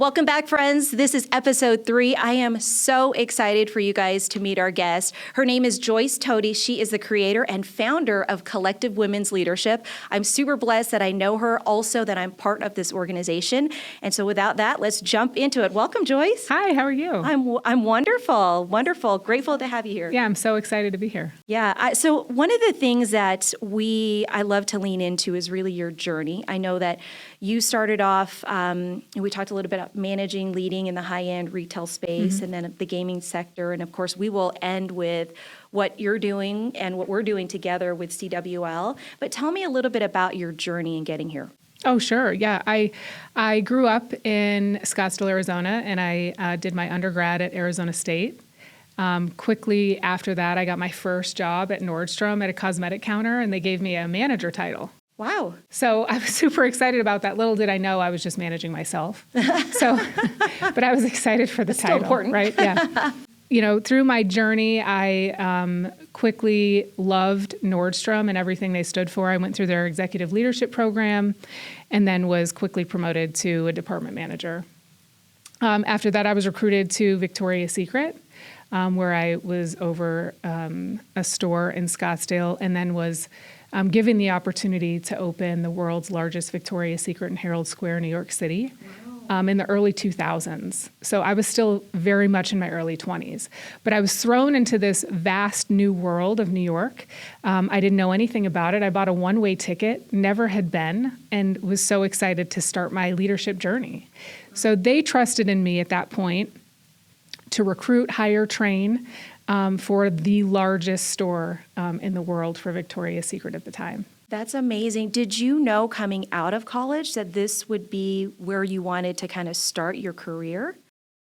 Welcome back, friends. This is episode 3. I am so excited for you guys to meet our guest. Her name is Joyce Toti. She is the creator and founder of Collective Women's Leadership. I'm super blessed that I know her, also that I'm part of this organization. And so without that, let's jump into it. Welcome, Joyce. Hi, how are you? I'm wonderful, wonderful. Grateful to have you here. Yeah, I'm so excited to be here. Yeah. So one of the things that I love to lean into is really your journey. I know that you started off, we talked a little bit about managing, leading in the high-end retail space, and then the gaming sector. And of course, we will end with what you're doing and what we're doing together with CWL. But tell me a little bit about your journey in getting here. Oh, sure. Yeah. I grew up in Scottsdale, Arizona, and I did my undergrad at Arizona State. Quickly after that, I got my first job at Nordstrom at a cosmetic counter, and they gave me a manager title. Wow. So I was super excited about that. Little did I know I was just managing myself. But I was excited for the title. Still important. Right? Yeah. Through my journey, I quickly loved Nordstrom and everything they stood for. I went through their executive leadership program and then was quickly promoted to a department manager. After that, I was recruited to Victoria's Secret, where I was over a store in Scottsdale, and then was given the opportunity to open the world's largest Victoria's Secret in Herald Square, New York City, in the early 2000s. So I was still very much in my early 20s. But I was thrown into this vast new world of New York. I didn't know anything about it. I bought a one-way ticket, never had been, and was so excited to start my leadership journey. So they trusted in me at that point to recruit, hire, train, for the largest store in the world for Victoria's Secret at the time. That's amazing. Did you know coming out of college that this would be where you wanted to kind of start your career?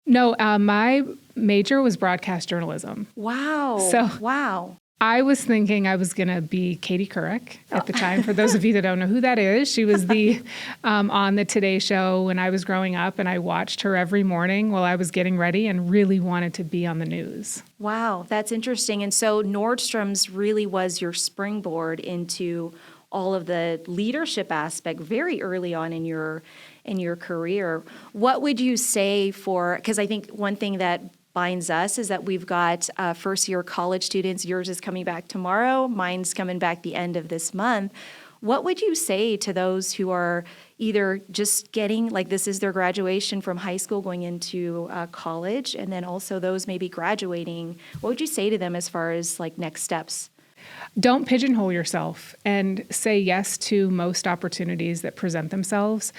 No, my major was broadcast journalism. Wow. Wow. I was thinking I was going to be Katie Couric at the time. For those of you that don't know who that is, she was the on the Today Show when I was growing up, and I watched her every morning while I was getting ready and really wanted to be on the news. Wow, that's interesting. And so Nordstrom's really was your springboard into all of the leadership aspect very early on in your career. What would you say because I think one thing that binds us is that we've got first-year college students. Yours is coming back tomorrow. Mine's coming back the end of this month. What would you say to those who are either just getting, like this is their graduation from high school going into college, and then also those maybe graduating? What would you say to them as far as like next steps? Don't pigeonhole yourself and say yes to most opportunities that present themselves.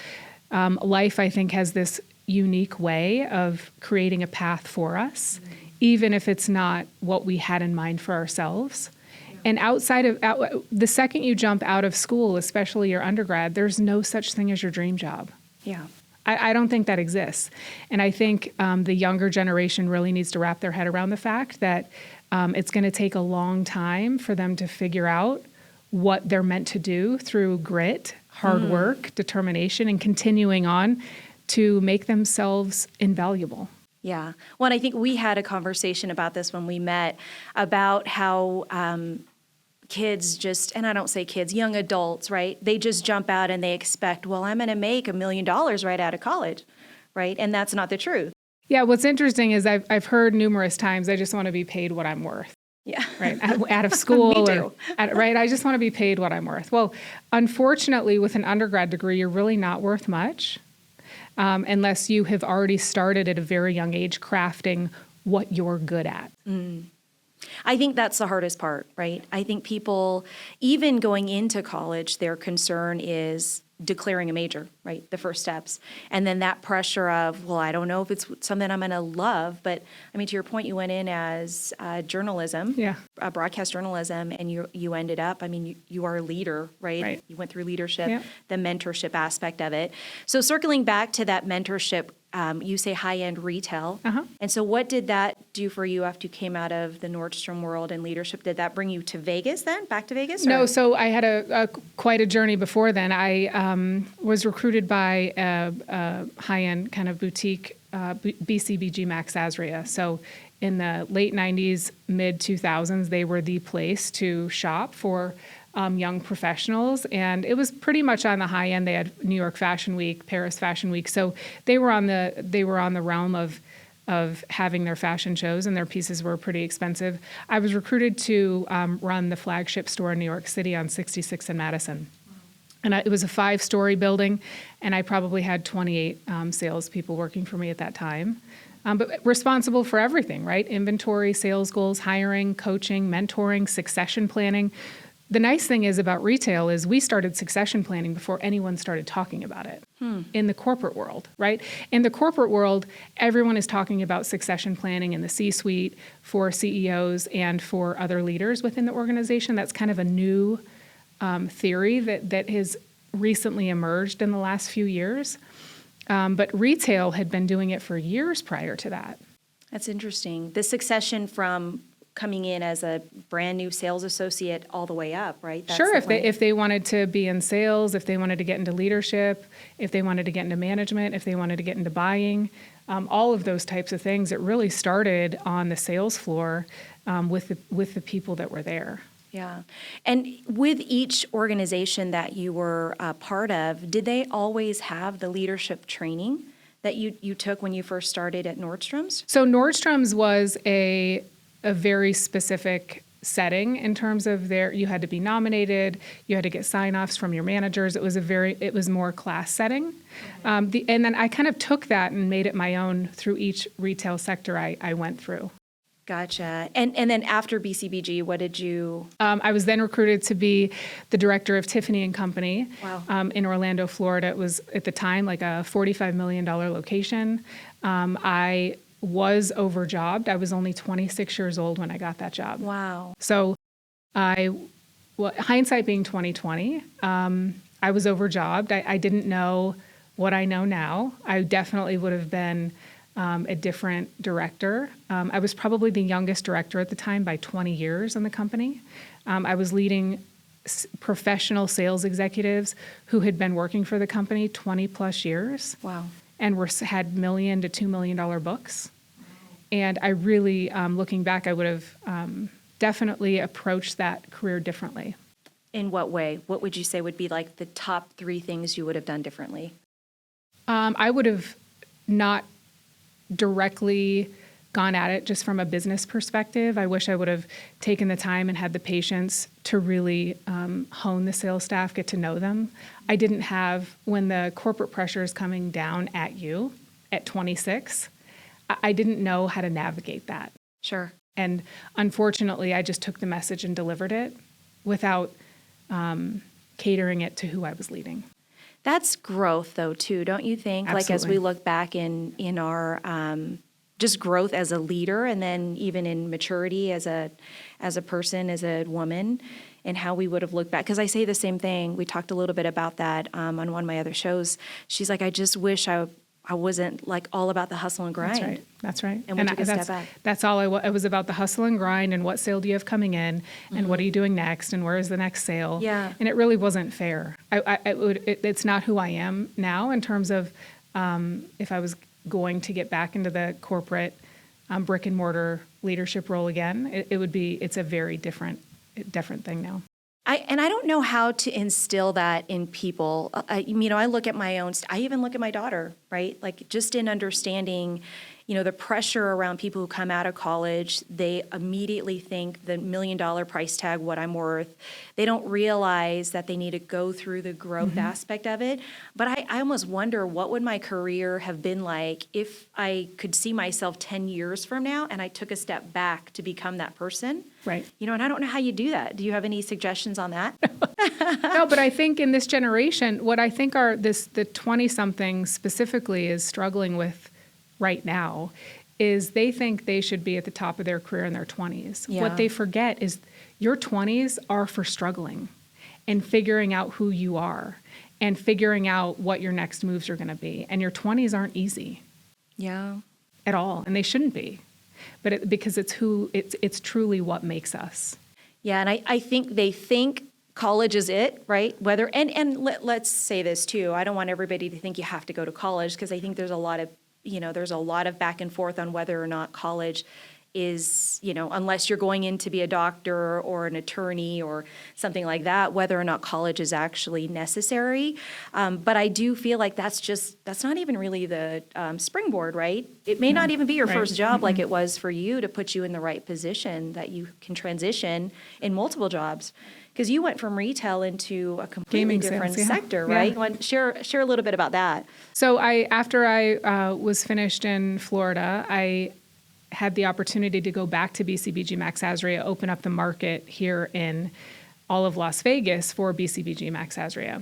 Life, I think, has this unique way of creating a path for us, even if it's not what we had in mind for ourselves. And the second you jump out of school, especially your undergrad, there's no such thing as your dream job. Yeah. I don't think that exists. And I think the younger generation really needs to wrap their head around the fact that it's going to take a long time for them to figure out what they're meant to do through grit, hard work, determination, and continuing on to make themselves invaluable. Yeah. Well, and I think we had a conversation about this when we met, about how kids just, and I don't say kids, young adults, right? They just jump out and they expect, well, I'm going to make $1 million right out of college, right? And that's not the truth. Yeah. What's interesting is I've heard numerous times, I just want to be paid what I'm worth. Yeah. Right. Out of school. Me too. Right. I just want to be paid what I'm worth. Well, unfortunately, with an undergrad degree, you're really not worth much. Unless you have already started at a very young age crafting what you're good at. I think that's the hardest part, right? I think people, even going into college, their concern is declaring a major, right? The first steps. And then that pressure of, well, I don't know if it's something I'm going to love. But I mean, to your point, you went in as journalism, broadcast journalism, and you ended up, I mean, you are a leader, right? You went through leadership, the mentorship aspect of it. So circling back to that mentorship, you say high-end retail. And so what did that do for you after you came out of the Nordstrom world and leadership? Did that bring you to Vegas then, back to Vegas? Or? No, so I had quite a journey before then. I was recruited by a high-end kind of boutique, BCBG Max Azria. So in the late 90s, mid 2000s, they were the place to shop for young professionals, and it was pretty much on the high end. They had New York Fashion Week, Paris Fashion Week, so they were on the realm of having their fashion shows, and their pieces were pretty expensive. I was recruited to run the flagship store in New York City on 66th and Madison. And it was a 5-story building, and I probably had 28 salespeople working for me at that time. But responsible for everything, right? Inventory, sales goals, hiring, coaching, mentoring, succession planning. The nice thing is about retail is we started succession planning before anyone started talking about it in the corporate world, right? In the corporate world, everyone is talking about succession planning in the C-suite for CEOs and for other leaders within the organization. That's kind of a new theory that has recently emerged in the last few years. But retail had been doing it for years prior to that. That's interesting. The succession from coming in as a brand new sales associate all the way up, right? That's Sure, the plan. if they wanted to be in sales, if they wanted to get into leadership, if they wanted to get into management, if they wanted to get into buying, all of those types of things, it really started on the sales floor with the people that were there. Yeah. And with each organization that you were a part of, did they always have the leadership training that you took when you first started at Nordstrom's? So Nordstrom's was a very specific setting in terms of you had to be nominated, you had to get sign-offs from your managers. It was more class setting. Okay. And then I kind of took that and made it my own through each retail sector I went through. Gotcha. And then after BCBG, what did you? I was then recruited to be the director of Tiffany & Company. Wow. In Orlando, Florida. It was at the time like a $45 million location. I was overjobbed. I was only 26 years old when I got that job. Wow. So hindsight being 2020, I was overjobbed. I didn't know what I know now. I definitely would have been a different director. I was probably the youngest director at the time by 20 years in the company. I was leading professional sales executives who had been working for the company 20 plus years. Wow. And had $1 million to $2 million books. And I really, looking back, I would have definitely approached that career differently. In what way? What would you say would be like the top 3 things you would have done differently? I would have not directly gone at it just from a business perspective. I wish I would have taken the time and had the patience to really hone the sales staff, get to know them. I didn't have, when the corporate pressure is coming down at you at 26, I didn't know how to navigate that. Sure. And unfortunately, I just took the message and delivered it without catering it to who I was leading. That's growth, though, too, don't you think? Absolutely. Like as we look back in our just growth as a leader, and then even in maturity as a person, as a woman, and how we would have looked back. Because I say the same thing. We talked a little bit about that on one of my other shows. She's like, I just wish I wasn't like all about the hustle and grind. That's right. And we took a step back. That's all it was about, the hustle and grind and what sale do you have coming in and what are you doing next and where is the next sale? Yeah. And it really wasn't fair. It's not who I am now in terms of if I was going to get back into the corporate brick and mortar leadership role again, it's a very different thing now. I don't know how to instill that in people. I look at my own, I even look at my daughter, right? Like just in understanding, the pressure around people who come out of college, they immediately think the $1 million price tag, what I'm worth. They don't realize that they need to go through the growth aspect of it. But I almost wonder, what would my career have been like if I could see myself 10 years from now and I took a step back to become that person? Right. And I don't know how you do that. Do you have any suggestions on that? No, but I think in this generation, what I think the 20-something specifically is struggling with right now is they think they should be at the top of their career in their 20s. Yeah. What they forget is your 20s are for struggling and figuring out who you are and figuring out what your next moves are going to be. And your 20s aren't easy. Yeah. At all, and they shouldn't be. But because it's truly what makes us. Yeah, and I think they think college is it, right? Let's say this too. I don't want everybody to think you have to go to college, because I think there's a lot of back and forth on whether or not college is, unless you're going in to be a doctor or an attorney or something like that, whether or not college is actually necessary. But I do feel like that's not even really the springboard, right? It may not even be your Right. first job like it was for you to put you in the right position that you can transition in multiple jobs. Because you went from retail into a completely Gaming different sales, yeah. sector, Yeah. right? Share a little bit about that. So after I was finished in Florida, I had the opportunity to go back to BCBG Max Azria, open up the market here in all of Las Vegas for BCBG Max Azria.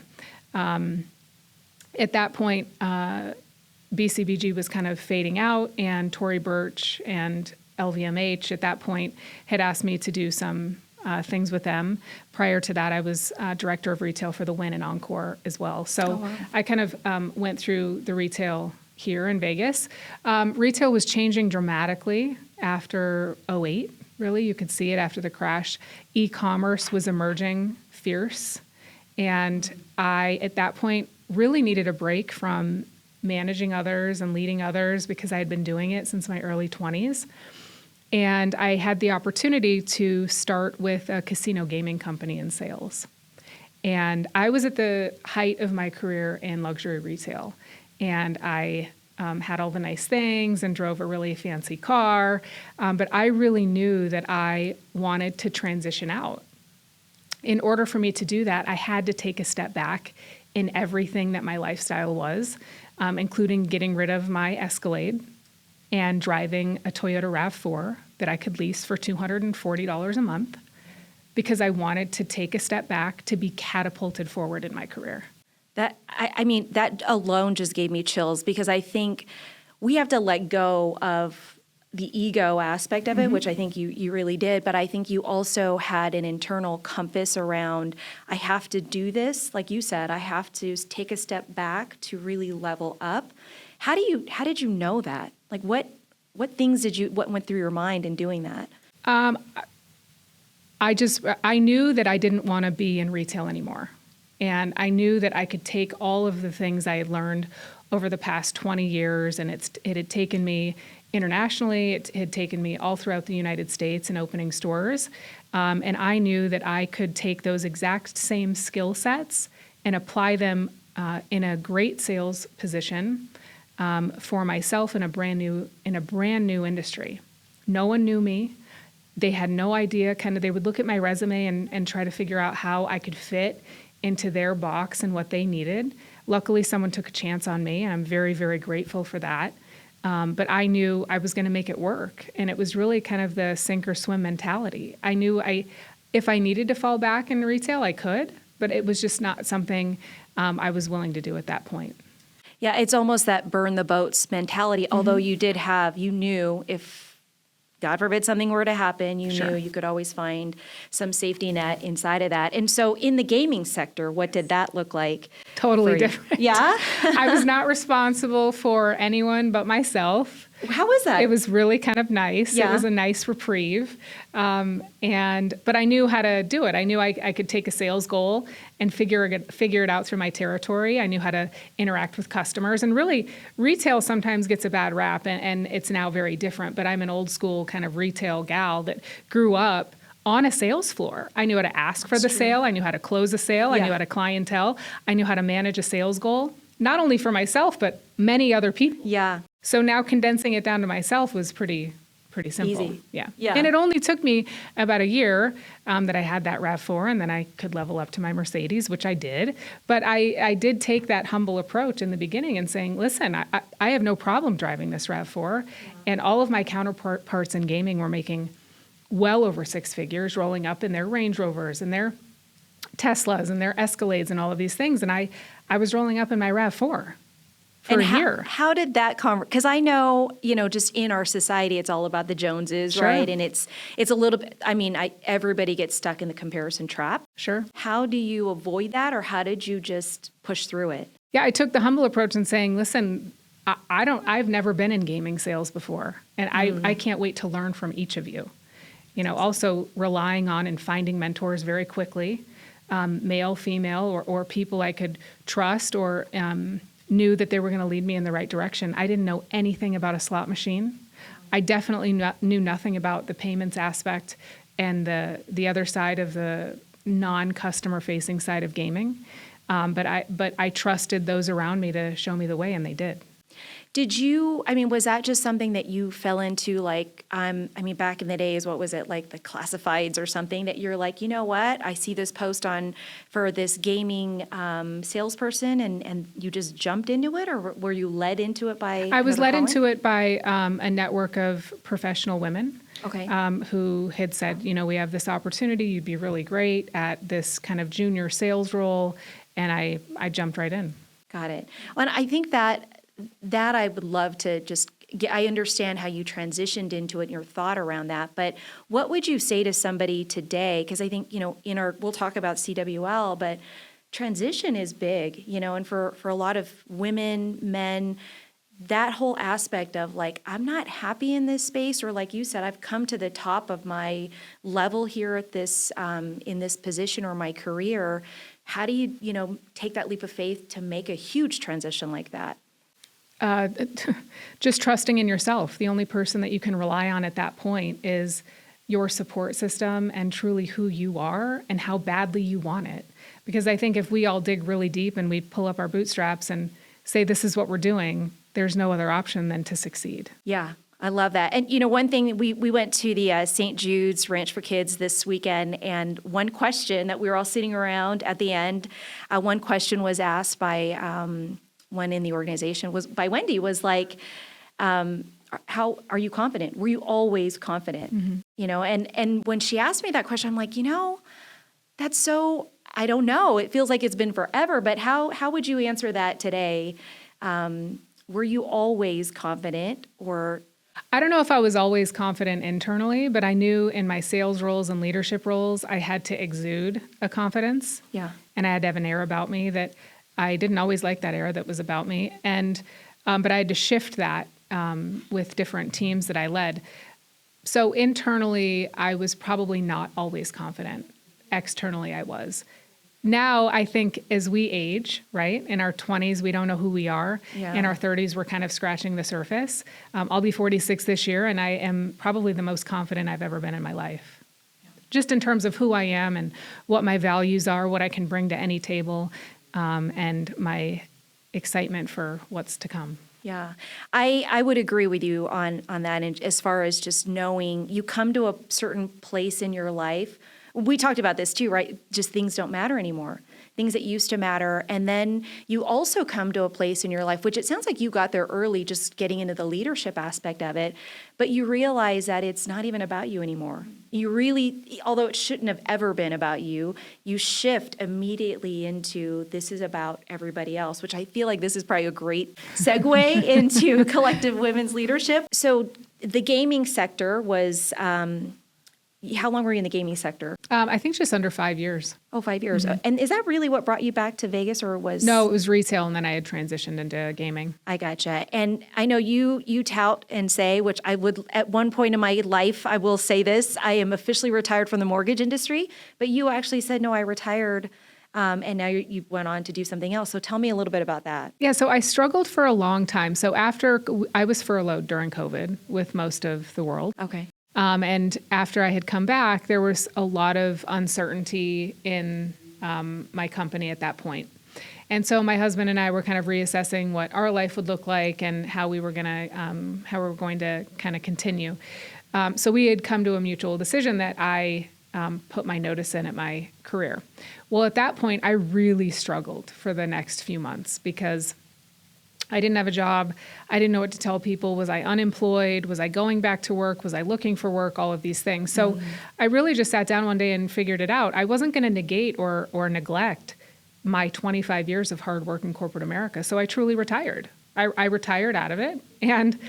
At that point, BCBG was kind of fading out, and Tory Burch and LVMH at that point had asked me to do some things with them. Prior to that, I was director of retail for the Wynn and Encore as well. So I kind of went through the retail here in Vegas. Retail was changing dramatically after '08, really. You could see it after the crash. E-commerce was emerging fierce. And I, at that point, really needed a break from managing others and leading others because I had been doing it since my early 20s. And I had the opportunity to start with a casino gaming company in sales. And I was at the height of my career in luxury retail. And I had all the nice things and drove a really fancy car. But I really knew that I wanted to transition out. In order for me to do that, I had to take a step back in everything that my lifestyle was, including getting rid of my Escalade and driving a Toyota RAV4 that I could lease for $240 a month because I wanted to take a step back to be catapulted forward in my career. That alone just gave me chills because I think we have to let go of the ego aspect of it, which I think you really did. But I think you also had an internal compass around, I have to do this. Like you said, I have to take a step back to really level up. How did you know that? Like what went through your mind in doing that? I knew that I didn't want to be in retail anymore. And I knew that I could take all of the things I had learned over the past 20 years, and it had taken me internationally, it had taken me all throughout the United States and opening stores. And I knew that I could take those exact same skill sets and apply them in a great sales position for myself in a brand new industry. No one knew me. They had no idea. They would look at my resume and try to figure out how I could fit into their box and what they needed. Luckily, someone took a chance on me, and I'm very, very grateful for that. But I knew I was going to make it work, and it was really kind of the sink or swim mentality. I knew if I needed to fall back in retail, I could, but it was just not something I was willing to do at that point. Yeah, it's almost that burn the boats mentality, although you knew if, God forbid, something were to happen, you knew you could always find some safety net inside of that. And so in the gaming sector, what did that look like? Totally different. Yeah? I was not responsible for anyone but myself. How was that? It was really kind of nice. Yeah. It was a nice reprieve. But I knew how to do it. I knew I could take a sales goal and figure it out through my territory. I knew how to interact with customers. And really, retail sometimes gets a bad rap, and it's now very different. But I'm an old school kind of retail gal that grew up on a sales floor. I knew how to ask for the sale. I knew how to close a sale. I knew how to clientele. I knew how to manage a sales goal, not only for myself, but many other people. Yeah. So now condensing it down to myself was pretty simple. Easy. Yeah. Yeah. And it only took me about a year that I had that RAV4, and then I could level up to my Mercedes, which I did. But I did take that humble approach in the beginning and saying, listen, I have no problem driving this RAV4. Yeah. And all of my counterparts in gaming were making well over six figures, rolling up in their Range Rovers and their Teslas and their Escalades and all of these things. And I was rolling up in my RAV4. For a year. How did that because I know, just in our society, it's all about the Joneses, right? And it's a little bit, everybody gets stuck in the comparison trap. Sure. How do you avoid that, or how did you just push through it? Yeah, I took the humble approach and saying, listen, I've never been in gaming sales before, and I can't wait to learn from each of you. Also relying on and finding mentors very quickly, male, female, or people I could trust or knew that they were going to lead me in the right direction. I didn't know anything about a slot machine. I definitely knew nothing about the payments aspect and the other side of the non-customer facing side of gaming. But I trusted those around me to show me the way, and they did. Was that just something that you fell into, like, back in the days, what was it, like the classifieds or something, that you're like, you know what, I see this post for this gaming salesperson, and you just jumped into it, or were you led into it by I was another led calling? into it by a network of professional women. Okay. Who had said, we have this opportunity, you'd be really great at this kind of junior sales role, and I jumped right in. Got it. Well, and I think that I would love to just get, I understand how you transitioned into it and your thought around that, but what would you say to somebody today? Because I think, we'll talk about CWL, but transition is big, and for a lot of women, men, that whole aspect of like, I'm not happy in this space, or like you said, I've come to the top of my level here at this, in this position or my career. How do you, take that leap of faith to make a huge transition like that? Just trusting in yourself. The only person that you can rely on at that point is your support system and truly who you are and how badly you want it. Because I think if we all dig really deep and we pull up our bootstraps and say, this is what we're doing, there's no other option than to succeed. Yeah, I love that. And, one thing, we went to the St. Jude's Ranch for Kids this weekend, and one question that we were all sitting around at the end, one question was asked by one in the organization, was by Wendy, was like, how are you confident? Were you always confident? Mm-hmm. And when she asked me that question, I'm like, that's so, I don't know. It feels like it's been forever, but how would you answer that today? Were you always confident, or? I don't know if I was always confident internally, but I knew in my sales roles and leadership roles, I had to exude a confidence. Yeah. And I had to have an air about me that I didn't always like, that air that was about me. And, but I had to shift that with different teams that I led. So internally, I was probably not always confident. Externally, I was. Now, I think as we age, right, in our 20s, we don't know who we are. Yeah. In our 30s, we're kind of scratching the surface. I'll be 46 this year, and I am probably the most confident I've ever been in my life. Just in terms of who I am and what my values are, what I can bring to any table, and my excitement for what's to come. Yeah, I would agree with you on that. And as far as just knowing, you come to a certain place in your life. We talked about this too, right? Just things don't matter anymore. Things that used to matter. And then you also come to a place in your life, which it sounds like you got there early, just getting into the leadership aspect of it. But you realize that it's not even about you anymore. You really, although it shouldn't have ever been about you, you shift immediately into this is about everybody else, which I feel like this is probably a great segue into collective women's leadership. So the gaming sector was, how long were you in the gaming sector? I think just under 5 years. Oh, 5 years. Mm-hmm. And is that really what brought you back to Vegas, or was? No, it was retail, and then I had transitioned into gaming. I gotcha. And I know you tout and say, which I would, at one point in my life, I will say this, I am officially retired from the mortgage industry, but you actually said, no, I retired, and now you went on to do something else. So tell me a little bit about that. Yeah, so I struggled for a long time. So after I was furloughed during COVID with most of the world. Okay. And after I had come back, there was a lot of uncertainty in my company at that point. And so my husband and I were kind of reassessing what our life would look like and how we were going to kind of continue. So we had come to a mutual decision that I put my notice in at my career. Well, at that point, I really struggled for the next few months because I didn't have a job. I didn't know what to tell people. Was I unemployed? Was I going back to work? Was I looking for work? All of these things. So I really just sat down one day and figured it out. I wasn't going to negate or neglect my 25 years of hard work in corporate America. So I truly retired. I retired out of it. And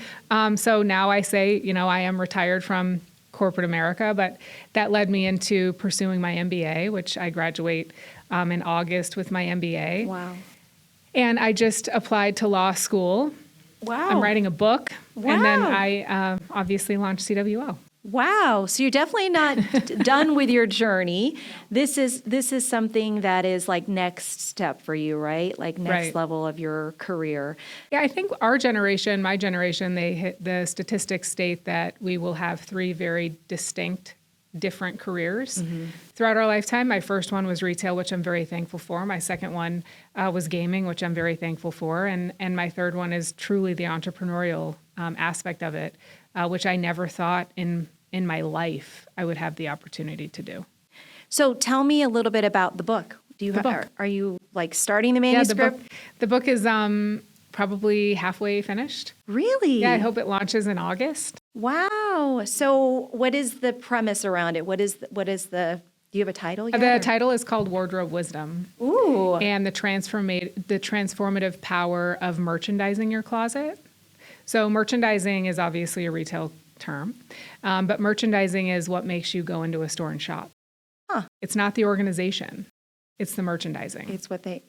so now I say, I am retired from corporate America, but that led me into pursuing my MBA, which I graduate in August with my MBA. Wow. And I just applied to law school. Wow. I'm writing a book. Wow. And then I obviously launched CWO. Wow. So you're definitely not done with your journey. This is something that is like next step for you, right? Like next Right. level of your career. Yeah, I think our generation, my generation, the statistics state that we will have 3 very distinct, different careers throughout our lifetime. My first one was retail, which I'm very thankful for. My second one was gaming, which I'm very thankful for. And my third one is truly the entrepreneurial aspect of it, which I never thought in my life I would have the opportunity to do. So tell me a little bit about the book. Are you like starting the Yeah, manuscript? the book is probably halfway finished. Really? Yeah, I hope it launches in August. Wow. So what is the premise around it? Do you have a title yet? The title is called Wardrobe Wisdom. Ooh. And the transformative power of merchandising your closet. So merchandising is obviously a retail term, but merchandising is what makes you go into a store and shop. Huh. It's not the organization. It's the merchandising.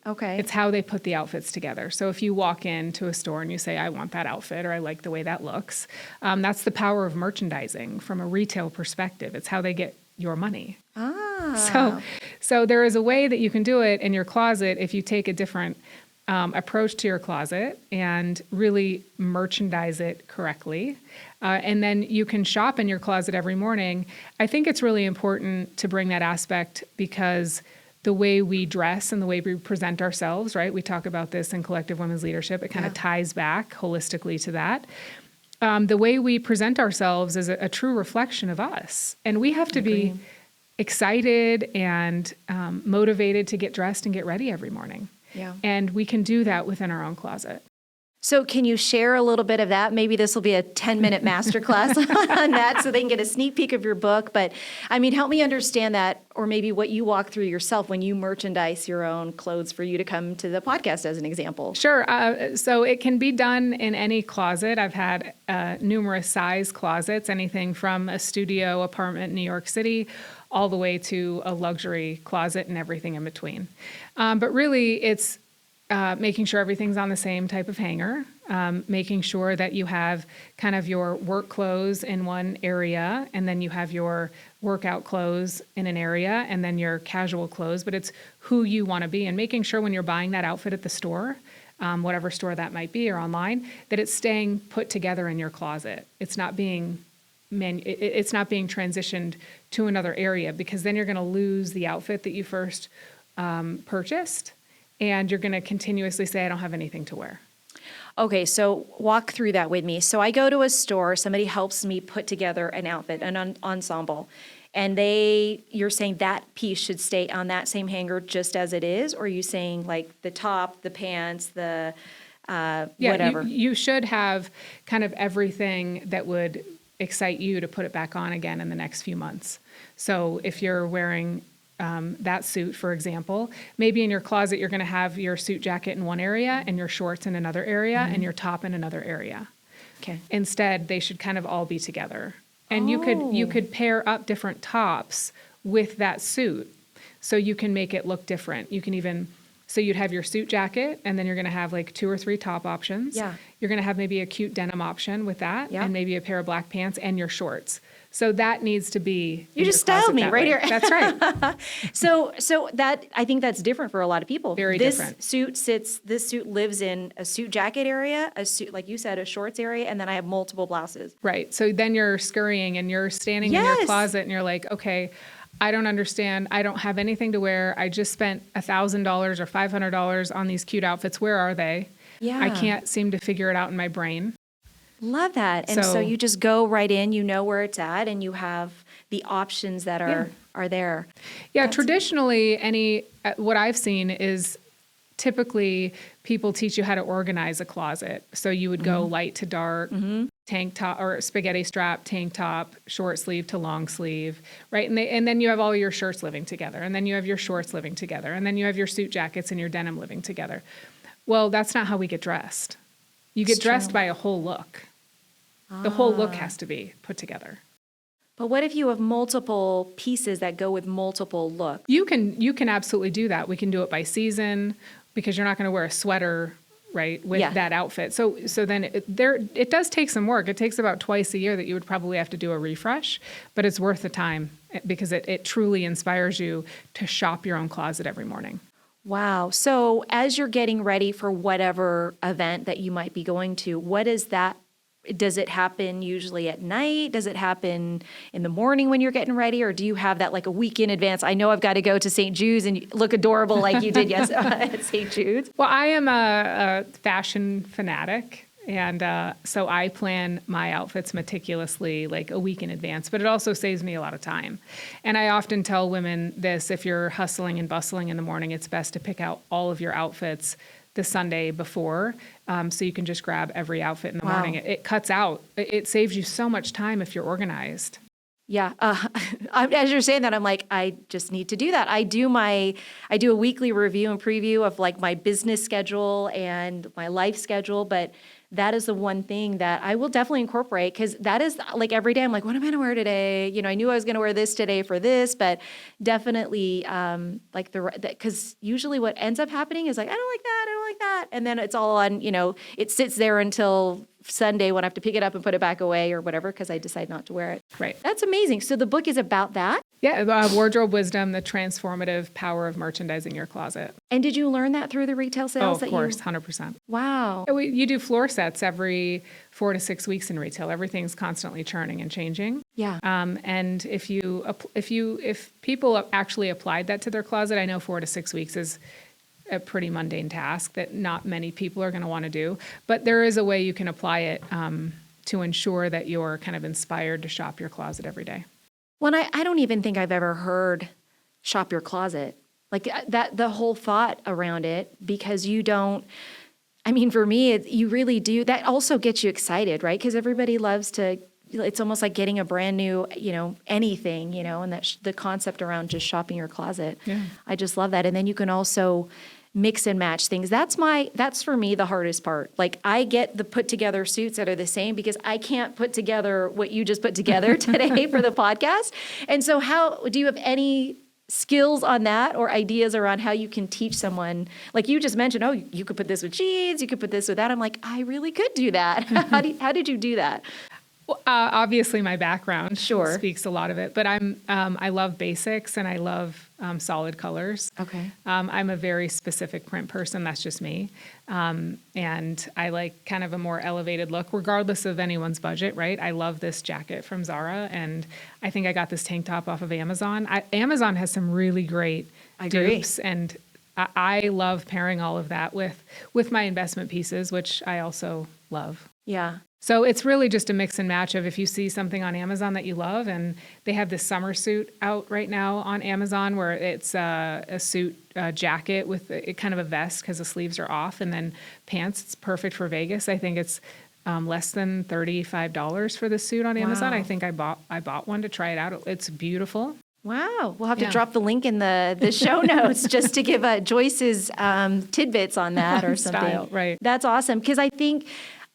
Okay. It's how they put the outfits together. So if you walk into a store and you say, I want that outfit, or I like the way that looks, that's the power of merchandising from a retail perspective. It's how they get your money. So there is a way that you can do it in your closet if you take a different approach to your closet and really merchandise it correctly. And then you can shop in your closet every morning. I think it's really important to bring that aspect because the way we dress and the way we present ourselves, right? We talk about this in Collective Women's Leadership. It kind of ties back holistically to that. The way we present ourselves is a true reflection of us. And we have to be excited and motivated to get dressed and get ready every morning. Yeah. And we can do that within our own closet. So can you share a little bit of that? Maybe this will be a 10-minute masterclass on that so they can get a sneak peek of your book. But I mean, help me understand that, or maybe what you walk through yourself when you merchandise your own clothes for you to come to the podcast as an example. Sure. So it can be done in any closet. I've had numerous size closets, anything from a studio apartment in New York City all the way to a luxury closet and everything in between. But really, it's making sure everything's on the same type of hanger, making sure that you have kind of your work clothes in one area, and then you have your workout clothes in an area, and then your casual clothes, but it's who you want to be, and making sure when you're buying that outfit at the store, whatever store that might be or online, that it's staying put together in your closet. It's not being transitioned to another area, because then you're going to lose the outfit that you first purchased. And you're going to continuously say, I don't have anything to wear. Okay, so walk through that with me. So I go to a store, somebody helps me put together an outfit, an ensemble, and you're saying that piece should stay on that same hanger just as it is, or are you saying like the top, the pants, the whatever? You should have kind of everything that would excite you to put it back on again in the next few months. So if you're wearing that suit, for example, maybe in your closet, you're going to have your suit jacket in one area and your shorts in another area and your top in another area. Okay. Instead, they should kind of all be together. And you could pair up different tops with that suit, so you can make it look different. You can even, so you'd have your suit jacket, and then you're going to have like 2 or 3 top options. Yeah. You're going to have maybe a cute denim option with that, Yeah. and maybe a pair of black pants and your shorts. So that needs to be. You just styled me right here. That's right. So that, I think that's different for a lot of people. Very this different. This suit lives in a suit jacket area, a suit, like you said, a shorts area, and then I have multiple blouses. Right. So then you're scurrying and you're standing in your closet and you're like, okay, I don't understand. I don't have anything to wear. I just spent $1,000 or $500 on these cute outfits. Where are they? Yeah. I can't seem to figure it out in my brain. Love that. And so you just go right in, you know where it's at, and you have the options that are there. Yeah, traditionally, what I've seen is typically people teach you how to organize a closet. So you would go light to dark, tank top or spaghetti strap, tank top, short sleeve to long sleeve, right? And then you have all your shirts living together, and then you have your shorts living together, and then you have your suit jackets and your denim living together. Well, that's not how we get dressed. You get dressed by a whole look. The whole look has to be put together. But what if you have multiple pieces that go with multiple looks? You can absolutely do that. We can do it by season, because you're not going to wear a sweater right, with Yeah. that outfit. So then it does take some work. It takes about twice a year that you would probably have to do a refresh, but it's worth the time because it truly inspires you to shop your own closet every morning. Wow. So as you're getting ready for whatever event that you might be going to, what is that? Does it happen usually at night? Does it happen in the morning when you're getting ready? Or do you have that like a week in advance? I know I've got to go to St. Jude's and look adorable like you did at St. Jude's. Well, I am a fashion fanatic. And so I plan my outfits meticulously like a week in advance, but it also saves me a lot of time. And I often tell women this: if you're hustling and bustling in the morning, it's best to pick out all of your outfits the Sunday before, so you can just grab every outfit in the morning. It cuts out. It saves you so much time if you're organized. Yeah. As you're saying that, I'm like, I just need to do that. I do a weekly review and preview of like my business schedule and my life schedule, but that is the one thing that I will definitely incorporate, because that is like every day I'm like, what am I going to wear today? You know, I knew I was going to wear this today for this, but definitely like because usually what ends up happening is like, I don't like that, I don't like that. And then it's all on, it sits there until Sunday when I have to pick it up and put it back away or whatever, because I decide not to wear it. Right. That's amazing. So the book is about that? Yeah, Wardrobe Wisdom, the transformative power of merchandising your closet. And did you learn that through the retail sales? Oh, of course, 100%. Wow. You do floor sets every 4 to 6 weeks in retail. Everything's constantly churning and changing. Yeah. And if people actually applied that to their closet, I know 4 to 6 weeks is a pretty mundane task that not many people are going to want to do. But there is a way you can apply it to ensure that you're kind of inspired to shop your closet every day. Well, I don't even think I've ever heard shop your closet. Like that, the whole thought around it, because you don't, I mean, for me, you really do. That also gets you excited, right? Because everybody loves to, it's almost like getting a brand new, anything, and that the concept around just shopping your closet. Yeah. I just love that. And then you can also mix and match things. That's for me the hardest part. Like I get the put together suits that are the same because I can't put together what you just put together today for the podcast. And so do you have any skills on that or ideas around how you can teach someone? Like you just mentioned, oh, you could put this with jeans, you could put this with that. I'm like, I really could do that. How did you do that? Well, obviously my background Sure. speaks a lot of it, but I love basics and I love solid colors. Okay. I'm a very specific print person. That's just me. And I like kind of a more elevated look, regardless of anyone's budget, right? I love this jacket from Zara, and I think I got this tank top off of Amazon. Amazon has some really great dupes, and I love pairing all of that with my investment pieces, which I also love. Yeah. So it's really just a mix and match of if you see something on Amazon that you love, and they have this summer suit out right now on Amazon where it's a suit jacket with kind of a vest because the sleeves are off, and then pants. It's perfect for Vegas. I think it's less than $35 for the suit on Amazon. Wow. I think I bought one to try it out. It's beautiful. Wow. We'll have to drop the link in the show notes just to give Joyce's tidbits on that or something. Style, right. That's awesome. Because I think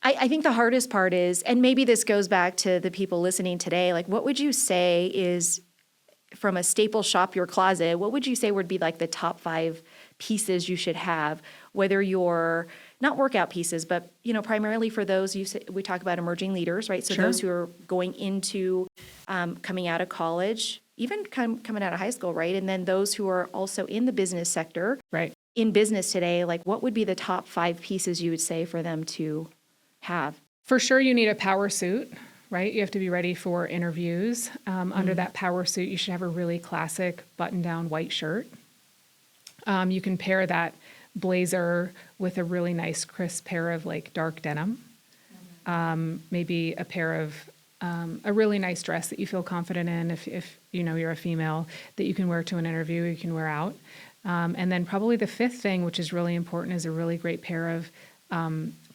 the hardest part is, and maybe this goes back to the people listening today, like what would you say is, from a staple shop your closet, what would you say would be like the top 5 pieces you should have, whether you're not workout pieces, but primarily for those we talk about emerging leaders, right? So Sure. those who are going into coming out of college, even coming out of high school, right? And then those who are also in the business sector, Right. in business today, like what would be the top 5 pieces you would say for them to have? For sure, you need a power suit, right? You have to be ready for interviews. Under that power suit, you should have a really classic button-down white shirt. You can pair that blazer with a really nice crisp pair of like dark denim. Maybe a pair of a really nice dress that you feel confident in if you're a female, that you can wear to an interview, you can wear out. And then probably the 5th thing, which is really important, is a really great pair of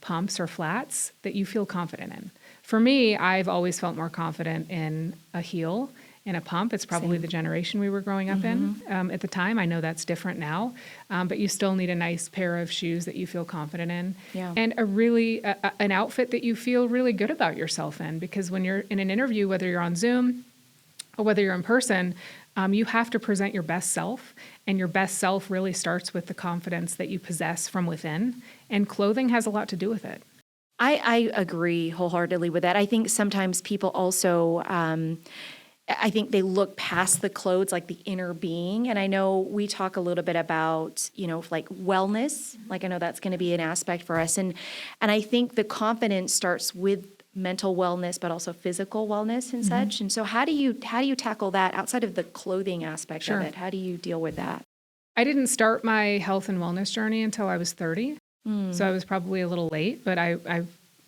pumps or flats that you feel confident in. For me, I've always felt more confident in a heel and a pump. It's probably the generation we were growing up in at the time. I know that's different now, but you still need a nice pair of shoes that you feel confident in, and a really an outfit that you feel really good about yourself in. Because when you're in an interview, whether you're on Zoom or whether you're in person, You have to present your best self, and your best self really starts with the confidence that you possess from within, and clothing has a lot to do with it. I agree wholeheartedly with that. I think sometimes people also, I think they look past the clothes, like the inner being. And I know we talk a little bit about, like wellness. Like I know that's going to be an aspect for us. And I think the confidence starts with mental wellness, but also physical wellness and such. And so how do you tackle that outside of the clothing aspect of it? How do you deal with that? I didn't start my health and wellness journey until I was 30. So I was probably a little late, but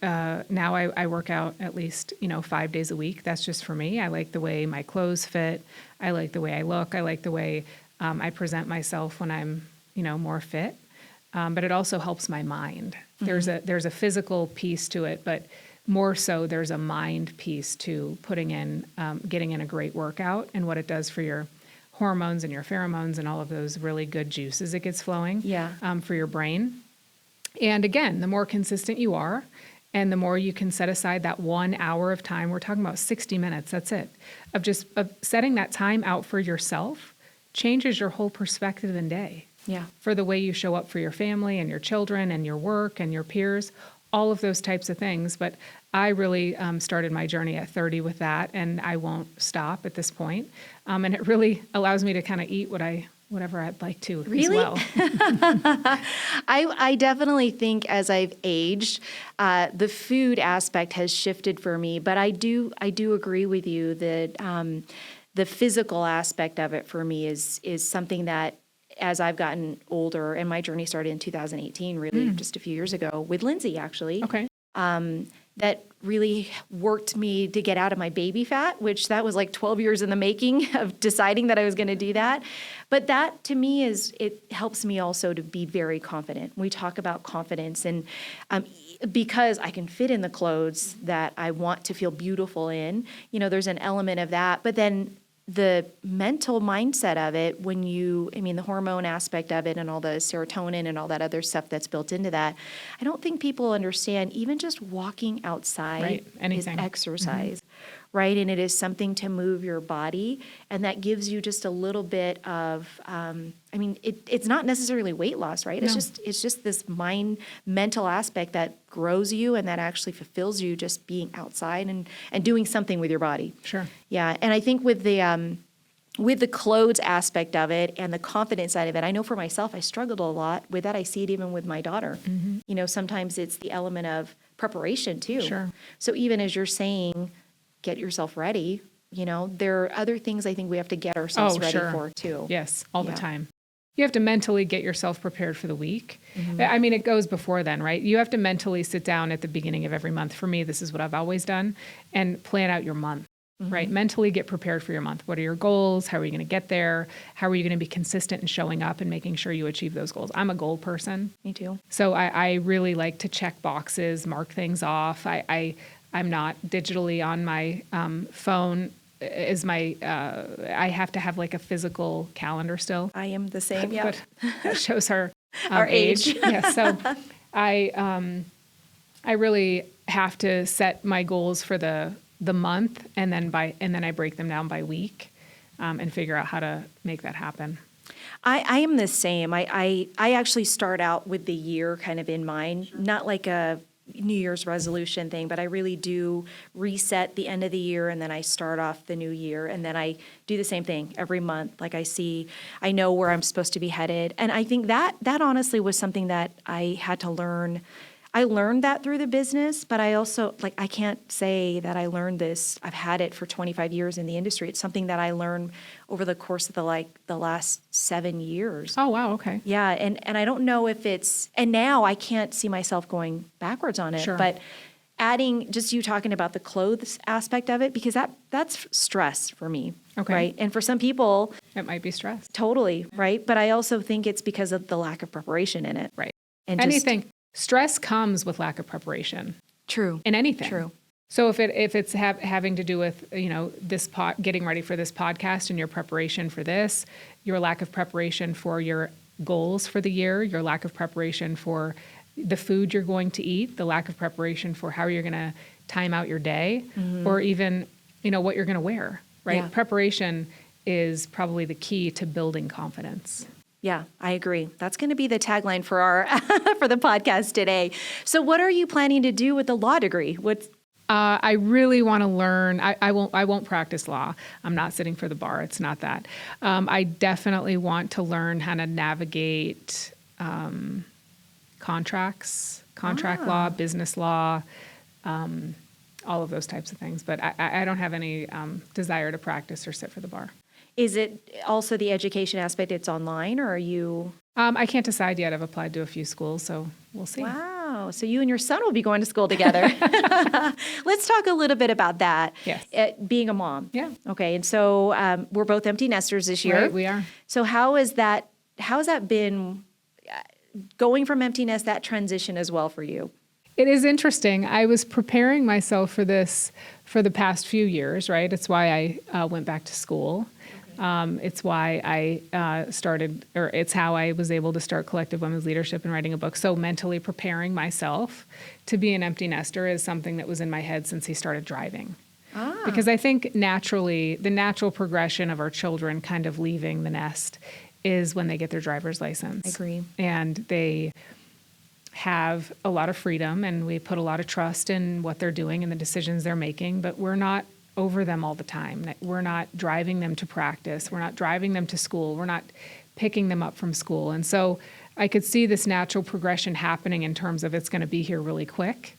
now I work out at least, 5 days a week. That's just for me. I like the way my clothes fit. I like the way I look. I like the way I present myself when I'm, more fit. But it also helps my mind. There's a physical piece to it, but more so there's a mind piece to getting in a great workout and what it does for your hormones and your pheromones and all of those really good juices it gets flowing for your brain. And again, the more consistent you are, and the more you can set aside that 1 hour of time, we're talking about 60 minutes, that's it, of setting that time out for yourself changes your whole perspective and day. Yeah. For the way you show up for your family and your children and your work and your peers, all of those types of things. But I really started my journey at 30 with that, and I won't stop at this point. And it really allows me to kind of eat whatever I'd like to as well. I definitely think as I've aged, the food aspect has shifted for me, but I do agree with you that the physical aspect of it for me is something that as I've gotten older, and my journey started in 2018, really just a few years ago with Lindsay, actually. Okay. That really worked me to get out of my baby fat, which that was like 12 years in the making of deciding that I was going to do that. But that to me it helps me also to be very confident. We talk about confidence, and because I can fit in the clothes that I want to feel beautiful in, there's an element of that. But then the mental mindset of it, the hormone aspect of it and all the serotonin and all that other stuff that's built into that, I don't think people understand even just walking outside is exercise, right? And it is something to move your body, and that gives you just a little bit of, it's not necessarily weight loss, right? No. It's just this mental aspect that grows you and that actually fulfills you just being outside and doing something with your body. Sure. Yeah. And I think with the clothes aspect of it and the confidence side of it, I know for myself, I struggled a lot with that. I see it even with my daughter. Sometimes it's the element of preparation too. Sure. So even as you're saying, get yourself ready, there are other things I think we have to get ourselves ready for too. Yes, all the time. You have to mentally get yourself prepared for the week. It goes before then, right? You have to mentally sit down at the beginning of every month. For me, this is what I've always done, and plan out your month, right? Mentally get prepared for your month. What are your goals? How are you going to get there? How are you going to be consistent in showing up and making sure you achieve those goals? I'm a goal person. Me too. So I really like to check boxes, mark things off. I'm not digitally on my phone. I have to have like a physical calendar still. I am the same. Yeah. That shows our age. Yeah. So I really have to set my goals for the month, and then I break them down by week, and figure out how to make that happen. I am the same. I actually start out with the year kind of in mind, not like a New Year's resolution thing, but I really do reset the end of the year, and then I start off the new year, and then I do the same thing every month. Like I know where I'm supposed to be headed. And I think that honestly was something that I had to learn. I learned that through the business, but I also, I can't say that I learned this. I've had it for 25 years in the industry. It's something that I learned over the course of the last 7 years. Oh, wow. Okay. Yeah. And I don't know if and now I can't see myself going backwards on it, Sure. But adding just you talking about the clothes aspect of it, because that's stress for me. Okay. Right. And for some people, it might be stress. Totally. Right. But I also think it's because of the lack of preparation in it. Right. And anything. Stress comes with lack of preparation. True. In anything. True. So if it's having to do with, getting ready for this podcast and your preparation for this, your lack of preparation for your goals for the year, your lack of preparation for the food you're going to eat, the lack of preparation for how you're going to time out your day, or even, what you're going to wear, right? Yeah. Preparation is probably the key to building confidence. Yeah, I agree. That's going to be the tagline for our for the podcast today. So what are you planning to do with the law degree? I really want to learn. I won't practice law. I'm not sitting for the bar. It's not that. I definitely want to learn how to navigate contracts, contract law, business law, all of those types of things. But I don't have any desire to practice or sit for the bar. Is it also the education aspect? It's online, or are you? I can't decide yet. I've applied to a few schools, so we'll see. Wow. So you and your son will be going to school together. Let's talk a little bit about that. Yes. Being a mom. Yeah. Okay. And so we're both empty nesters this year. Right, we are. So how has that been going from empty nest, that transition as well for you? It is interesting. I was preparing myself for this for the past few years, right? It's why I went back to school. It's why I it's how I was able to start Collective Women's Leadership and writing a book. So mentally preparing myself to be an empty nester is something that was in my head since he started driving. Because I think naturally, the natural progression of our children kind of leaving the nest is when they get their driver's license. I agree. And they have a lot of freedom, and we put a lot of trust in what they're doing and the decisions they're making, but we're not over them all the time. We're not driving them to practice. We're not driving them to school. We're not picking them up from school. And so I could see this natural progression happening in terms of it's going to be here really quick,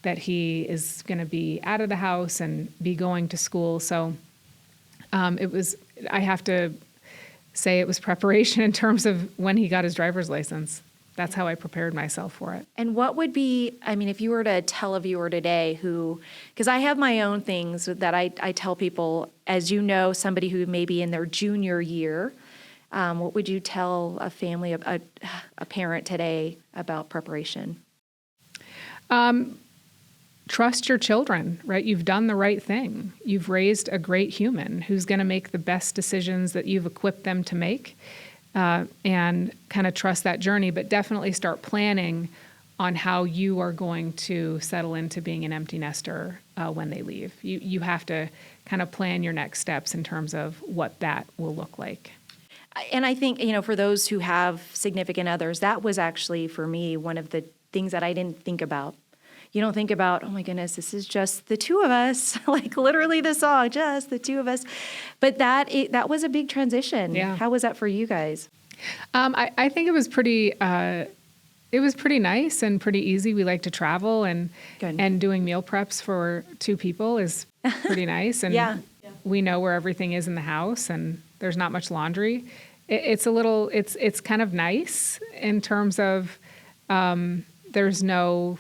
that he is going to be out of the house and be going to school. So I have to say it was preparation in terms of when he got his driver's license. That's how I prepared myself for it. And what would be, I mean, if you were to tell a viewer today because I have my own things that I tell people, as you know, somebody who may be in their junior year, what would you tell a family, a parent today about preparation? Trust your children, right? You've done the right thing. You've raised a great human who's going to make the best decisions that you've equipped them to make. And kind of trust that journey, but definitely start planning on how you are going to settle into being an empty nester when they leave. You have to kind of plan your next steps in terms of what that will look like. And I think, for those who have significant others, that was actually, for me, one of the things that I didn't think about. You don't think about, oh my goodness, this is just the two of us, like literally the song, just the two of us. But that was a big transition. Yeah. How was that for you guys? I think it was pretty nice and pretty easy. We like to travel and doing meal preps for two people is pretty nice. And Yeah. we know where everything is in the house and there's not much laundry. It's kind of nice in terms of there's no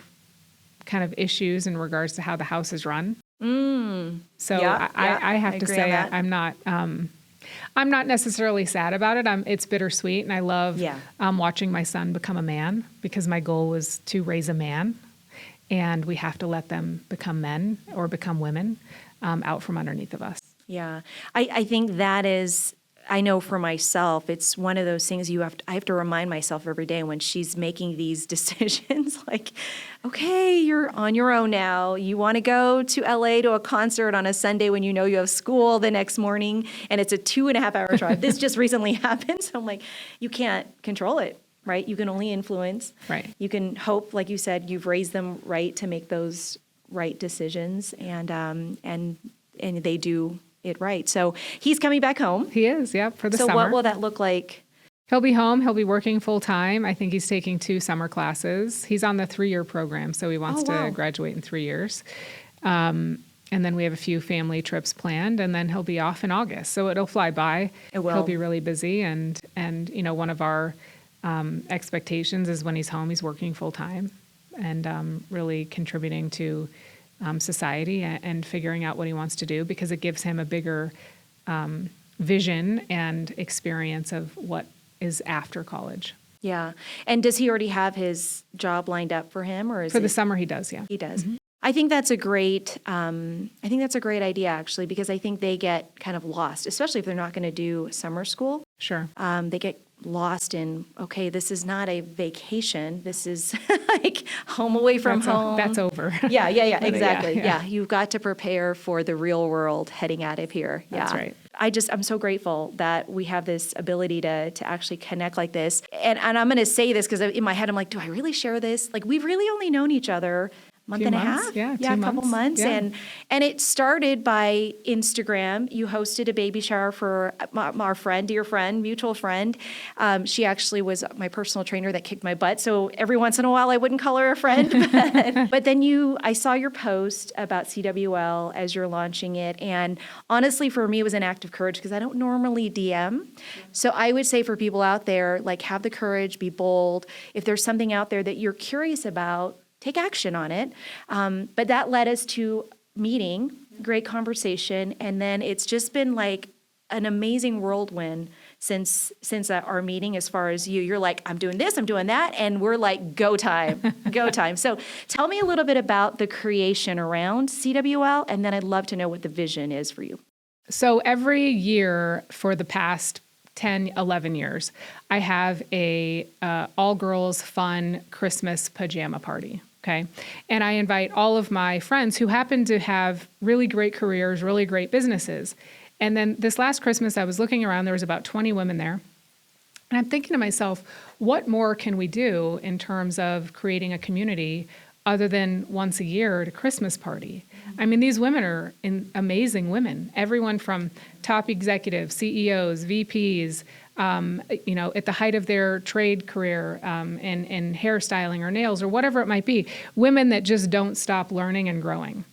kind of issues in regards to how the house is run. So I have to say I'm not necessarily sad about it. It's bittersweet, and I love watching my son become a man, because my goal was to raise a man, and we have to let them become men or become women out from underneath of us. Yeah, I think that is. I know for myself, it's one of those things I have to remind myself every day when she's making these decisions, like, okay, you're on your own now. You want to go to LA to a concert on a Sunday when you know you have school the next morning and it's a 2.5-hour drive. This just recently happened. So I'm like, you can't control it, right? You can only influence. Right. You can hope, like you said, you've raised them right to make those right decisions, and they do it right. So he's coming back home. He is, for the summer. So what will that look like? He'll be home. He'll be working full time. I think he's taking 2 summer classes. He's on the 3-year program, so he wants to graduate in 3 years. And then we have a few family trips planned, and then he'll be off in August. So it'll fly by. It will. He'll be really busy, and one of our expectations is when he's home, he's working full time and really contributing to society and figuring out what he wants to do, because it gives him a bigger vision and experience of what is after college. Yeah. And does he already have his job lined up for him, or is for the summer? He does. Yeah, he does. Mm-hmm. I think that's a great idea, actually, because I think they get kind of lost, especially if they're not going to do summer school. Sure. They get lost in, okay, this is not a vacation. This is like home away from home. That's over. Yeah, exactly. Yeah. Yeah, you've got to prepare for the real world heading out of here. That's right. I'm so grateful that we have this ability to actually connect like this. And I'm going to say this because in my head, I'm like, do I really share this? Like, we've really only known each other month and a half. Yeah, a couple months. Yeah. And it started by Instagram. You hosted a baby shower for our friend, dear friend, mutual friend. She actually was my personal trainer that kicked my butt. So every once in a while, I wouldn't call her a friend. But then I saw your post about CWL as you're launching it. And honestly, for me, it was an act of courage because I don't normally DM. So I would say for people out there, like, have the courage, be bold. If there's something out there that you're curious about, take action on it. But that led us to meeting, great conversation, and then it's just been like an amazing whirlwind since our meeting. As far as you're like, I'm doing this, I'm doing that, and we're like, go time, go time. So tell me a little bit about the creation around CWL, and then I'd love to know what the vision is for you. So every year for the past 10, 11 years, I have a all-girls fun Christmas pajama party. Okay. And I invite all of my friends who happen to have really great careers, really great businesses. And then this last Christmas, I was looking around, there was about 20 women there. And I'm thinking to myself, what more can we do in terms of creating a community other than once a year at a Christmas party? I mean, these women are amazing women, everyone from top executives, CEOs, VPs, at the height of their trade career, in hairstyling or nails or whatever it might be, women that just don't stop learning and growing.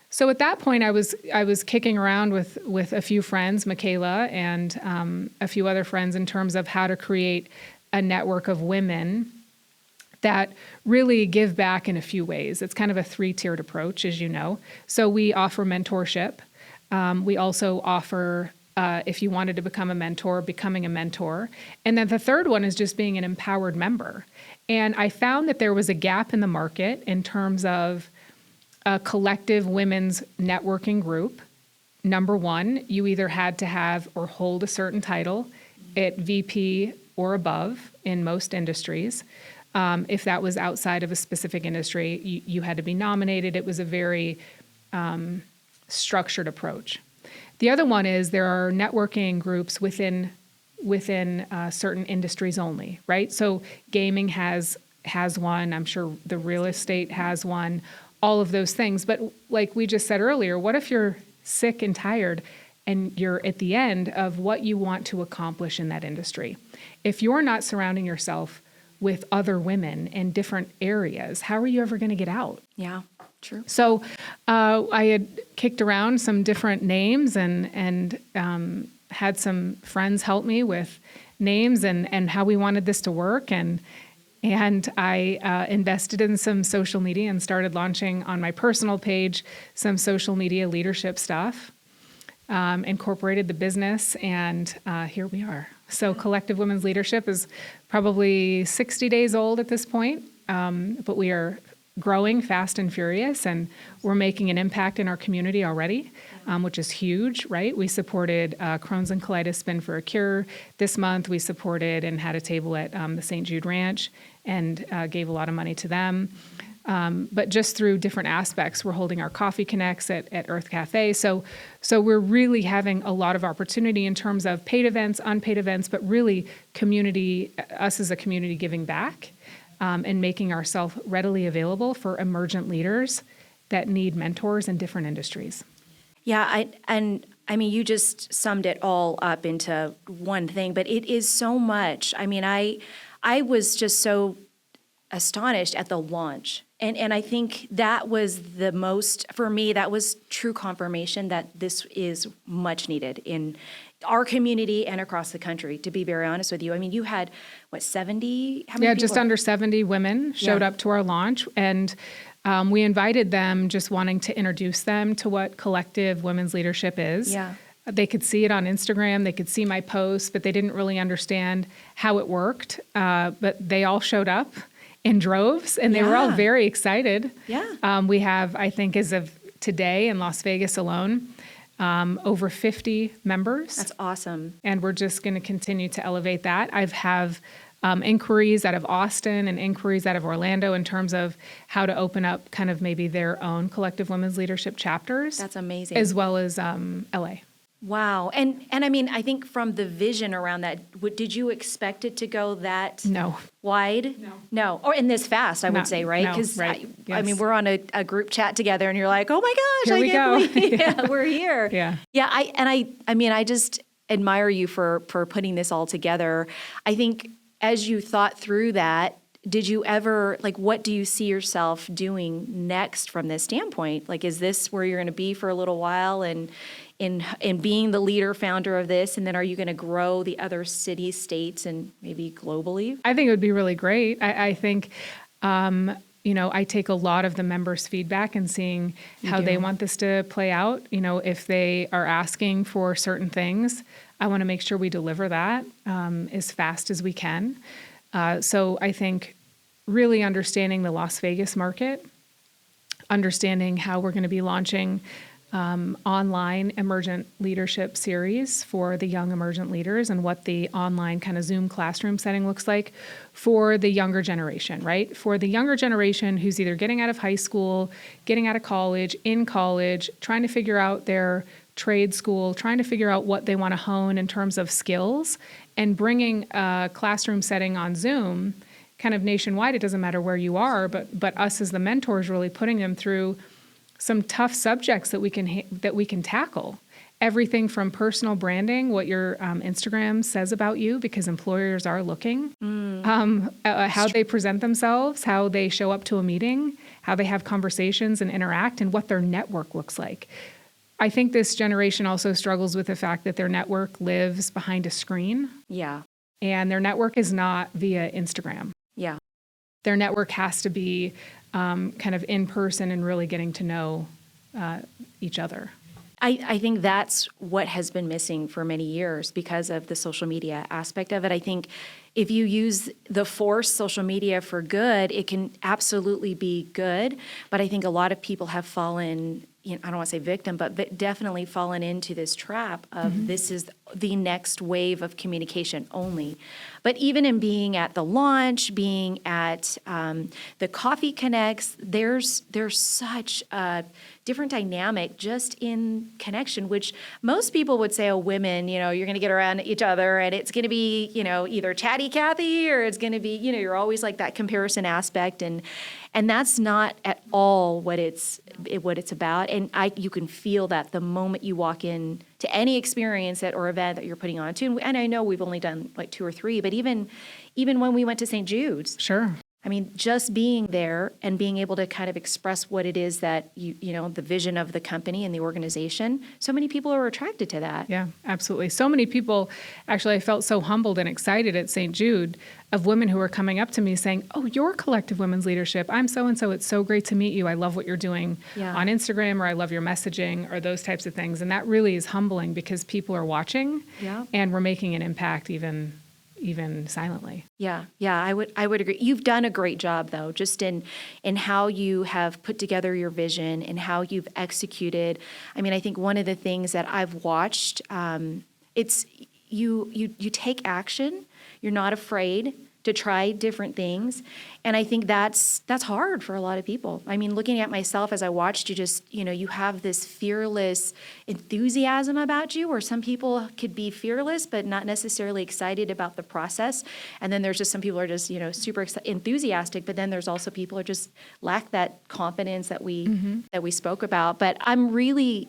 So at that point, I was kicking around with a few friends, Michaela and a few other friends, in terms of how to create a network of women that really give back in a few ways. It's kind of a 3-tiered approach, as you know. So we offer mentorship. We also offer, if you wanted to become a mentor, becoming a mentor. And then the third one is just being an empowered member. And I found that there was a gap in the market in terms of a collective women's networking group. Number one, you either had to have or hold a certain title at VP or above in most industries. If that was outside of a specific industry, you had to be nominated. It was a very structured approach. The other one is there are networking groups within certain industries only, right? So gaming has one. I'm sure the real estate has one. All of those things. But like we just said earlier, what if you're sick and tired and you're at the end of what you want to accomplish in that industry? If you're not surrounding yourself with other women in different areas, how are you ever going to get out? Yeah, true. So I had kicked around some different names and had some friends help me with names and how we wanted this to work. And I invested in some social media and started launching on my personal page some social media leadership stuff, incorporated the business, and here we are. So Collective Women's Leadership is probably 60 days old at this point, but we are growing fast and furious, and we're making an impact in our community already, which is huge, right? We supported Crohn's and Colitis Spin for a Cure this month. We supported and had a table at the St. Jude Ranch and gave a lot of money to them. But just through different aspects, we're holding our Coffee Connects at Earth Cafe. So we're really having a lot of opportunity in terms of paid events, unpaid events, but really community, us as a community giving back and making ourselves readily available for emergent leaders that need mentors in different industries. Yeah, I mean, you just summed it all up into one thing, but it is so much. I mean, I was just so astonished at the launch. And I think that was the most, for me, that was true confirmation that this is much needed in our community and across the country, to be very honest with you. I mean, you had, 70? How many people? Just under 70 women showed up to our launch, and we invited them just wanting to introduce them to what Collective Women's Leadership is. Yeah. They could see it on Instagram, they could see my posts, but they didn't really understand how it worked. But they all showed up in droves, and they were all very excited. Yeah. We have, I think, as of today in Las Vegas alone, over 50 members. That's awesome. And we're just going to continue to elevate that. I have inquiries out of Austin and inquiries out of Orlando in terms of how to open up kind of maybe their own collective women's leadership chapters. That's amazing. As well as LA. Wow. And I mean, I think from the vision around that, did you expect it to go that No. wide? No. Or in this fast, I would say, right? No, Because right. I mean, Yes. we're on a group chat together and you're like, oh my gosh, Here I we can't go. believe yeah, we're here. Yeah. Yeah. I mean, I just admire you for putting this all together. I think as you thought through that, did you ever, like, what do you see yourself doing next from this standpoint? Like, is this where you're going to be for a little while and in being the leader founder of this? And then are you going to grow the other cities, states, and maybe globally? I think it would be really great. I think, I take a lot of the members' feedback and seeing how they want this to play out. If they are asking for certain things, I want to make sure we deliver that as fast as we can. So I think really understanding the Las Vegas market, understanding how we're going to be launching online emergent leadership series for the young emergent leaders and what the online kind of Zoom classroom setting looks like for the younger generation, right? For the younger generation who's either getting out of high school, getting out of college, in college, trying to figure out their trade school, trying to figure out what they want to hone in terms of skills, and bringing a classroom setting on Zoom kind of nationwide. It doesn't matter where you are, but us as the mentors really putting them through some tough subjects that we can tackle. Everything from personal branding, what your Instagram says about you, because employers are looking, how they present themselves, how they show up to a meeting, how they have conversations and interact, and what their network looks like. I think this generation also struggles with the fact that their network lives behind a screen. Yeah. And their network is not via Instagram. Yeah. Their network has to be kind of in person and really getting to know each other. I think that's what has been missing for many years because of the social media aspect of it. I think if you use the force social media for good, it can absolutely be good. But I think a lot of people have fallen, I don't want to say victim, but definitely fallen into this trap of this is the next wave of communication only. But even in being at the launch, being at the Coffee Connects, there's such a different dynamic just in connection, which most people would say, oh, women, you're going to get around each other and it's going to be, either chatty Cathy or it's going to be, you're always like that comparison aspect. And that's not at all what it's about. And you can feel that the moment you walk in to any experience or event that you're putting on too. And I know we've only done like 2 or 3, but even when we went to St. Jude's. Sure. I mean, just being there and being able to kind of express what it is that the vision of the company and the organization, so many people are attracted to that. Yeah, absolutely. So many people, actually, I felt so humbled and excited at St. Jude of women who were coming up to me saying, oh, you're Collective Women's Leadership. I'm so-and-so. It's so great to meet you. I love what you're doing on Instagram, or I love your messaging, or those types of things. And that really is humbling because people are watching and we're making an impact even silently. Yeah, I would agree. You've done a great job, though, just in how you have put together your vision and how you've executed. I mean, I think one of the things that I've watched, it's you take action. You're not afraid to try different things. And I think that's hard for a lot of people. I mean, looking at myself as I watched you, just, you have this fearless enthusiasm about you, where some people could be fearless, but not necessarily excited about the process. And then there's just some people who are just, super enthusiastic, but then there's also people who just lack that confidence that we spoke about. But I'm really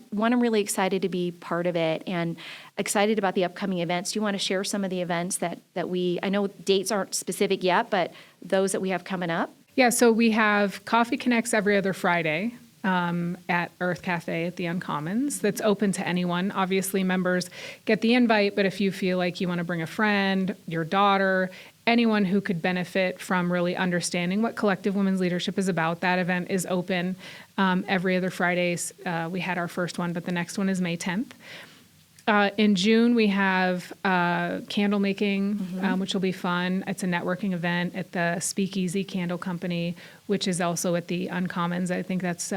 excited to be part of it and excited about the upcoming events. Do you want to share some of the events that I know dates aren't specific yet, but those that we have coming up? Yeah, so we have Coffee Connects every other Friday at Earth Cafe at the Uncommons. That's open to anyone. Obviously, members get the invite, but if you feel like you want to bring a friend, your daughter, anyone who could benefit from really understanding what Collective Women's Leadership is about, that event is open every other Fridays. We had our first one, but the next one is May 10th. In June, we have candle making, which will be fun. It's a networking event at the Speakeasy Candle Company, which is also at the Uncommons. I think that's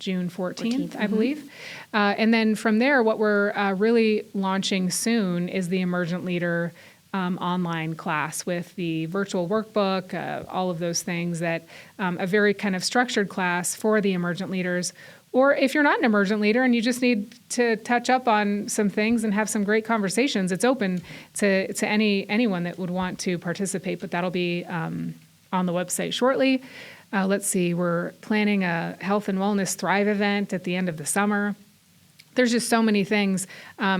June 14th, I believe. And then from there, what we're really launching soon is the Emergent Leader online class with the virtual workbook, all of those things that a very kind of structured class for the emergent leaders. Or if you're not an emergent leader and you just need to touch up on some things and have some great conversations, it's open to anyone that would want to participate, but that'll be on the website shortly. Let's see, we're planning a Health and Wellness Thrive event at the end of the summer. There's just so many things,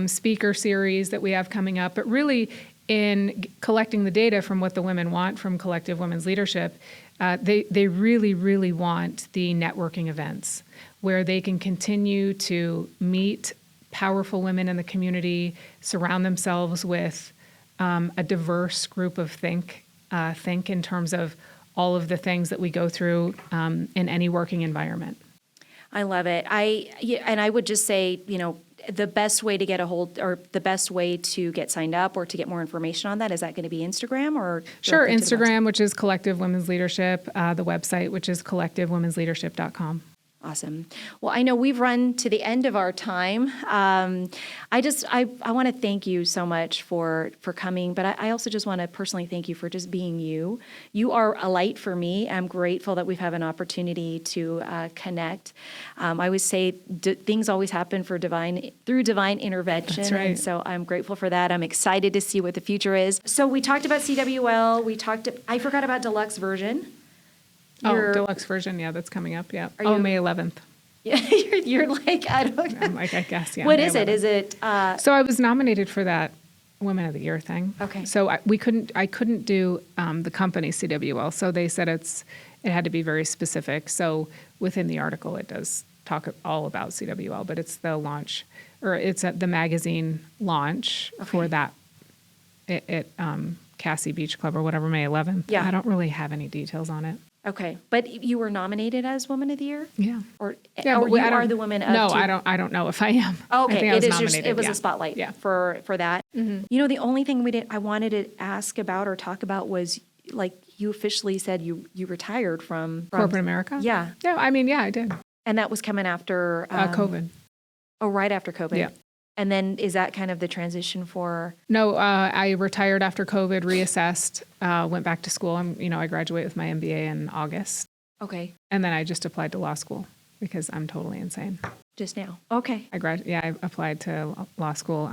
speaker series that we have coming up, but really in collecting the data from what the women want from Collective Women's Leadership, they really, really want the networking events where they can continue to meet powerful women in the community, surround themselves with a diverse group of think in terms of all of the things that we go through in any working environment. I love it. And I would just say, the best way to get a hold, or the best way to get signed up or to get more information on that, is that going to be Instagram or? Sure, Instagram, which is Collective Women's Leadership, the website, which is collectivewomensleadership.com. Awesome. Well, I know we've run to the end of our time. I want to thank you so much for coming, but I also just want to personally thank you for just being you. You are a light for me. I'm grateful that we've had an opportunity to connect. I always say things always happen through divine intervention. That's right. And so I'm grateful for that. I'm excited to see what the future is. So we talked about CWL. I forgot about deluxe version. Deluxe version, yeah, that's coming up, yeah. May 11th. Yeah, you're like, I don't know. I'm like, I guess, yeah. What May is it? 11th. Is it? So I was nominated for that Women of the Year thing. Okay. So I couldn't do the company CWL. So they said it had to be very specific. So within the article, it does talk all about CWL, but it's the launch, or it's at the magazine launch for that at Cassie Beach Club or whatever, May 11th. Yeah. I don't really have any details on it. Okay, but you were nominated as Woman of the Year? Yeah. Or but you are the woman of No, two? I don't know if I am. Oh, I okay, think I was nominated. it was yeah. a spotlight Yeah. for that. Mm-hmm. The only thing I wanted to ask about or talk about was, like, you officially said you retired from Corporate America? Yeah. Yeah, I did. And that was coming after COVID. Oh, right after COVID. Yeah. And then is that kind of the transition for? No, I retired after COVID, reassessed, went back to school. I graduated with my MBA in August. Okay. And then I just applied to law school because I'm totally insane. Just now. Okay. I applied to law school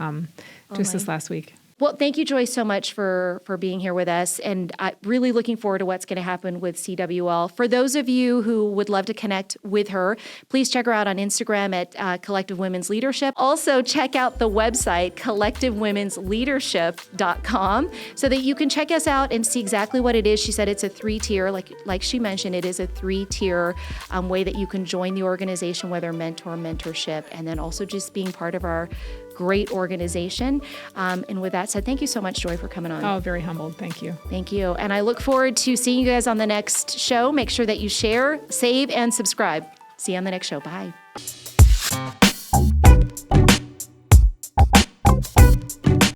this last week. Well, thank you, Joyce, so much for being here with us, and really looking forward to what's going to happen with CWL. For those of you who would love to connect with her, please check her out on Instagram at Collective Women's Leadership. Also, check out the website, collectivewomensleadership.com, so that you can check us out and see exactly what it is. She said it's a 3-tier, like she mentioned, it is a 3-tier way that you can join the organization, whether mentorship, and then also just being part of our great organization. And with that said, thank you so much, Joy, for coming on. Oh, very humbled. Thank you. Thank you. And I look forward to seeing you guys on the next show. Make sure that you share, save, and subscribe. See you on the next show. Bye.